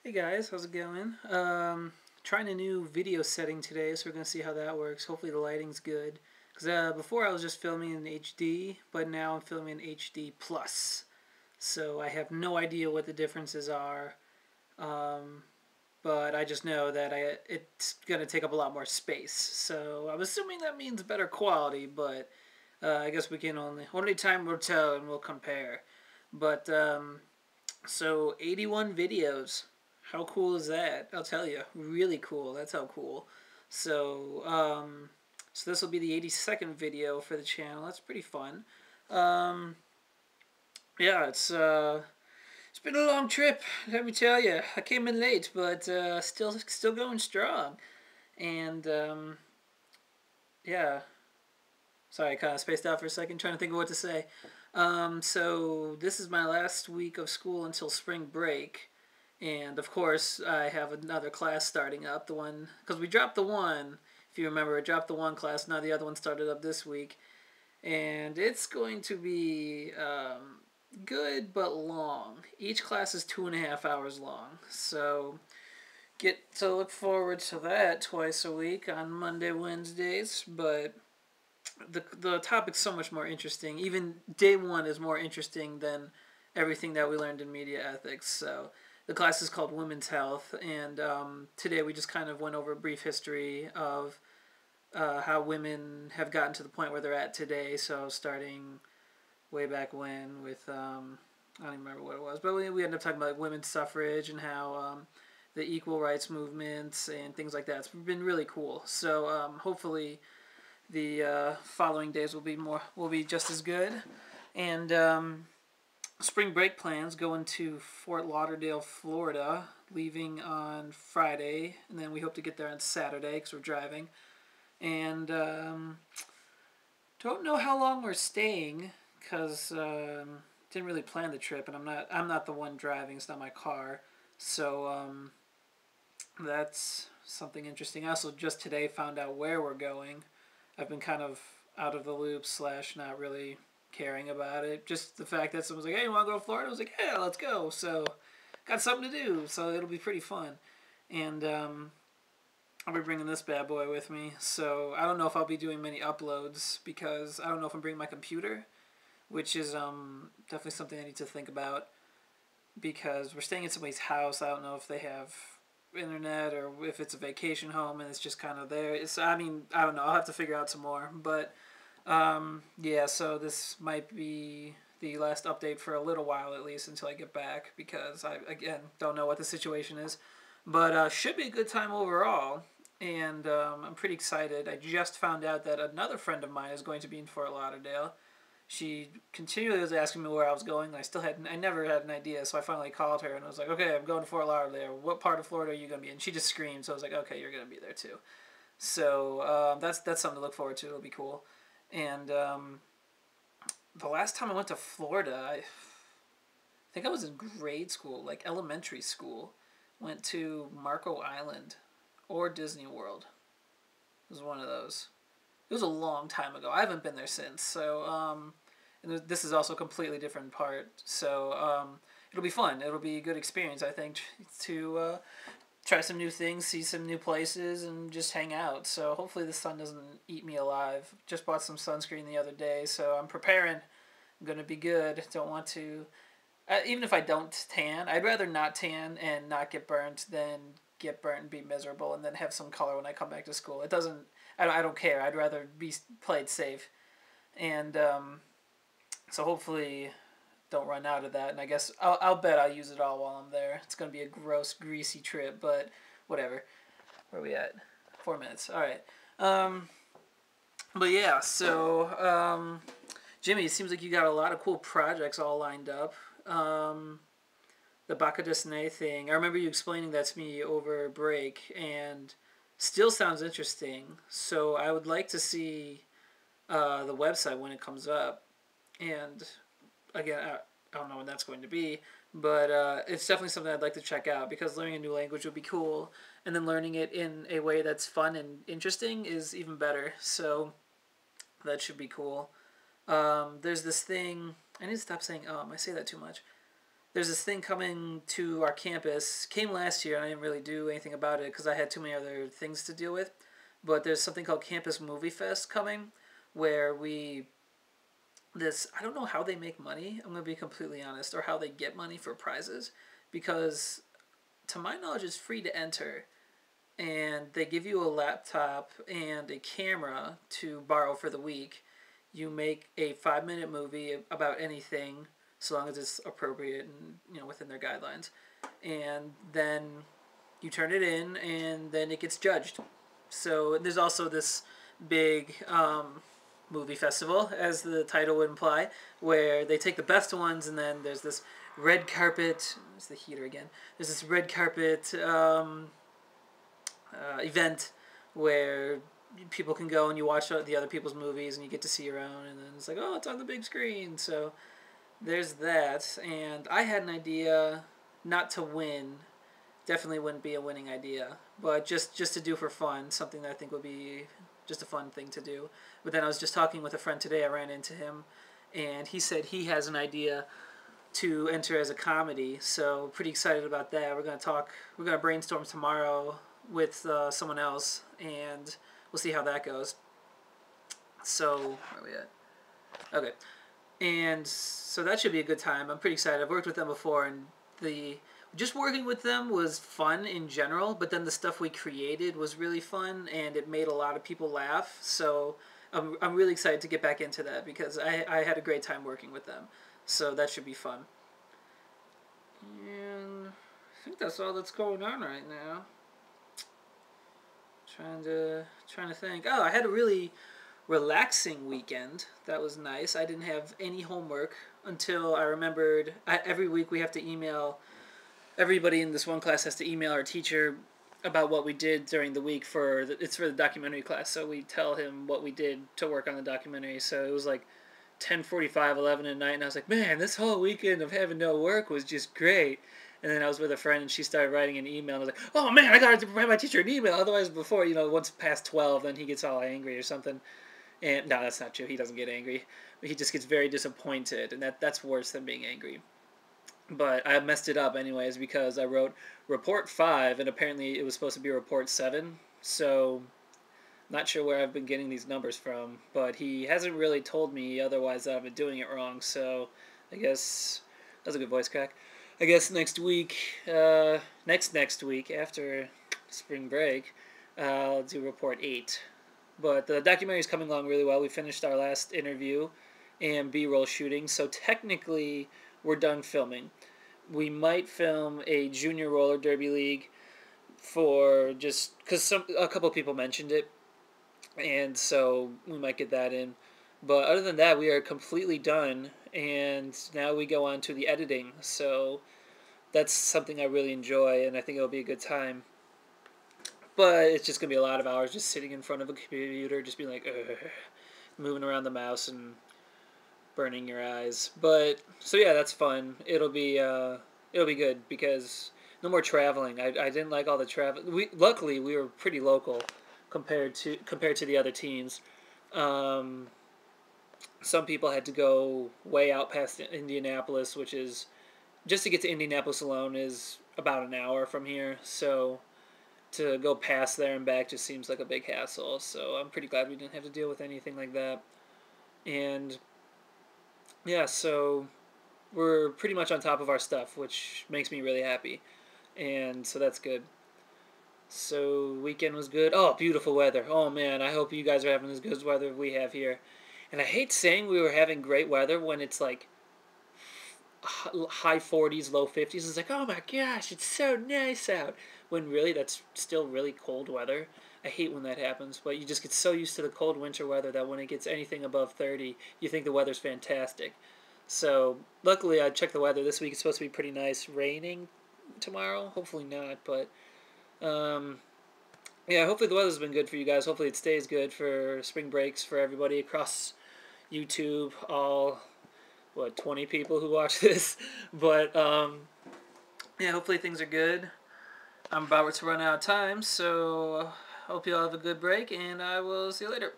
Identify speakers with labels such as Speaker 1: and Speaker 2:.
Speaker 1: Hey guys, how's it going? Trying a new video setting today, so we're gonna see how that works. Hopefully the lighting's good. Cause before I was just filming in HD, but now I'm filming in HD plus. So I have no idea what the differences are. Um, but I just know that it's gonna take up a lot more space. So I'm assuming that means better quality, but I guess we can only time will tell, and we'll compare. But so 81 videos. How cool is that? I'll tell you, really cool. That's how cool. So, so this will be the 82nd video for the channel. That's pretty fun. Um, yeah, it's been a long trip. Let me tell you, I came in late, but still going strong. And yeah, sorry, I kind of spaced out for a second, trying to think of what to say. So this is my last week of school until spring break. And of course, I have another class starting up. The one, because we dropped the one, if you remember, I dropped the one class. Now the other one started up this week. And it's going to be good but long. Each class is 2.5 hours long. So get to look forward to that twice a week on Monday, Wednesdays. But the topic's so much more interesting. Even day one is more interesting than everything that we learned in media ethics. So the class is called Women's Health, and today we just kind of went over a brief history of how women have gotten to the point where they're at today. So starting way back when with I don't even remember what it was, but we ended up talking about women's suffrage and how the equal rights movements and things like that. It's been really cool. So hopefully the following days will be just as good. And spring break plans, going to Fort Lauderdale, Florida, leaving on Friday, and then we hope to get there on Saturday because we're driving. And don't know how long we're staying because didn't really plan the trip, and I'm not the one driving. It's not my car, so that's something interesting. I also just today found out where we're going. I've been kind of out of the loop slash not really caring about it. Just the fact that someone's like, "Hey, you want to go to Florida?" I was like, "Yeah, let's go." So got something to do, so it'll be pretty fun. And I'll be bringing this bad boy with me. So I don't know if I'll be doing many uploads because I don't know if I'm bringing my computer, which is definitely something I need to think about because we're staying at somebody's house. I don't know if they have internet or if it's a vacation home and it's just kind of there. I mean, I don't know. I'll have to figure out some more. But yeah, so this might be the last update for a little while at least until I get back because I, again, don't know what the situation is. But should be a good time overall. And I'm pretty excited. I just found out that another friend of mine is going to be in Fort Lauderdale. She continually was asking me where I was going. I never had an idea, so I finally called her and I was like, "Okay, I'm going to Fort Lauderdale. What part of Florida are you gonna be in?" She just screamed, so I was like, "Okay, you're gonna be there too." So that's something to look forward to. It'll be cool. And the last time I went to Florida, I think I was in grade school, like elementary school. Went to Marco Island or Disney World. It was one of those. It was a long time ago. I haven't been there since. So and this is also a completely different part. So it'll be fun. It'll be a good experience, I think, to try some new things, see some new places, and just hang out. So hopefully the sun doesn't eat me alive. Just bought some sunscreen the other day, so I'm preparing. I'm gonna be good. Don't want to. Even if I don't tan, I'd rather not tan and not get burnt than get burnt and be miserable and then have some color when I come back to school. It doesn't. I don't care. I'd rather be played safe. And so hopefully don't run out of that. And I guess I'll bet I'll use it all while I'm there. It's going to be a gross, greasy trip, but whatever. Where are we at? 4 minutes. All right. But yeah, so Jimmy, it seems like you got a lot of cool projects all lined up. The Bacca Disney thing. I remember you explaining that to me over break, and still sounds interesting. So I would like to see the website when it comes up. And again, I don't know when that's going to be, but it's definitely something I'd like to check out because learning a new language would be cool, and then learning it in a way that's fun and interesting is even better. So that should be cool. There's this thing. I need to stop saying I say that too much. there's this thing coming to our campus. Came last year, and I didn't really do anything about it because I had too many other things to deal with. But there's something called Campus Movie Fest coming, where I don't know how they make money. I'm gonna be completely honest, or how they get money for prizes, because to my knowledge, it's free to enter, and they give you a laptop and a camera to borrow for the week. You make a 5-minute movie about anything, so long as it's appropriate and within their guidelines, and then you turn it in, and then it gets judged. So there's also this big movie festival, as the title would imply, where they take the best ones, and then there's this red carpet. There's the heater again. There's this red carpet event where people can go and you watch the other people's movies and you get to see your own, and then it's like, oh, it's on the big screen. So there's that. And I had an idea not to win. Definitely wouldn't be a winning idea, but just to do for fun, something that I think would be just a fun thing to do. But then I was just talking with a friend today. I ran into him, and he said he has an idea to enter as a comedy. So pretty excited about that. We're gonna brainstorm tomorrow with someone else, and we'll see how that goes. So where are we at? Okay, and so that should be a good time. I'm pretty excited. I've worked with them before, and just working with them was fun in general, but then the stuff we created was really fun, and it made a lot of people laugh. So I'm really excited to get back into that, because I had a great time working with them. So that should be fun. And I think that's all that's going on right now. Trying to think. Oh, I had a really relaxing weekend. That was nice. I didn't have any homework until I remembered. Every week we have to email. Everybody in this one class has to email our teacher about what we did during the week it's for the documentary class. So we tell him what we did to work on the documentary. So it was like 10:45, 11 at night, and I was like, man, this whole weekend of having no work was just great. And then I was with a friend, and she started writing an email, and I was like, oh man, I gotta write my teacher an email. Otherwise, before, once past 12, then he gets all angry or something. And no, that's not true. He doesn't get angry. But he just gets very disappointed, and that's worse than being angry. But I messed it up anyways, because I wrote report 5, and apparently it was supposed to be report 7. So not sure where I've been getting these numbers from, but he hasn't really told me otherwise that I've been doing it wrong. So I guess that's a good voice crack. I guess next week, next week after spring break, I'll do report 8. But the documentary is coming along really well. We finished our last interview and B-roll shooting, so technically we're done filming. We might film a junior roller derby league for just because a couple of people mentioned it, and so we might get that in. But other than that, we are completely done, and now we go on to the editing. So that's something I really enjoy, and I think it'll be a good time. But it's just going to be a lot of hours just sitting in front of a computer, just being like, ugh, moving around the mouse and burning your eyes. But, so yeah, that's fun. It'll be good, because no more traveling. I didn't like all the travel. Luckily, we were pretty local compared to the other teams. Some people had to go way out past Indianapolis, which is, just to get to Indianapolis alone is about an hour from here. So to go past there and back just seems like a big hassle. So I'm pretty glad we didn't have to deal with anything like that. And yeah, so we're pretty much on top of our stuff, which makes me really happy. And so that's good. So weekend was good. Oh, beautiful weather. Oh man, I hope you guys are having as good weather as we have here. And I hate saying we were having great weather when it's like high 40s, low 50s. It's like, oh my gosh, it's so nice out. When really that's still really cold weather. I hate when that happens, but you just get so used to the cold winter weather that when it gets anything above 30, you think the weather's fantastic. So luckily I checked the weather this week. It's supposed to be pretty nice. Raining tomorrow? Hopefully not, but yeah, hopefully the weather's been good for you guys. Hopefully it stays good for spring breaks for everybody across YouTube, all 20 people who watch this. But yeah, hopefully things are good. I'm about to run out of time, so hope you all have a good break, and I will see you later.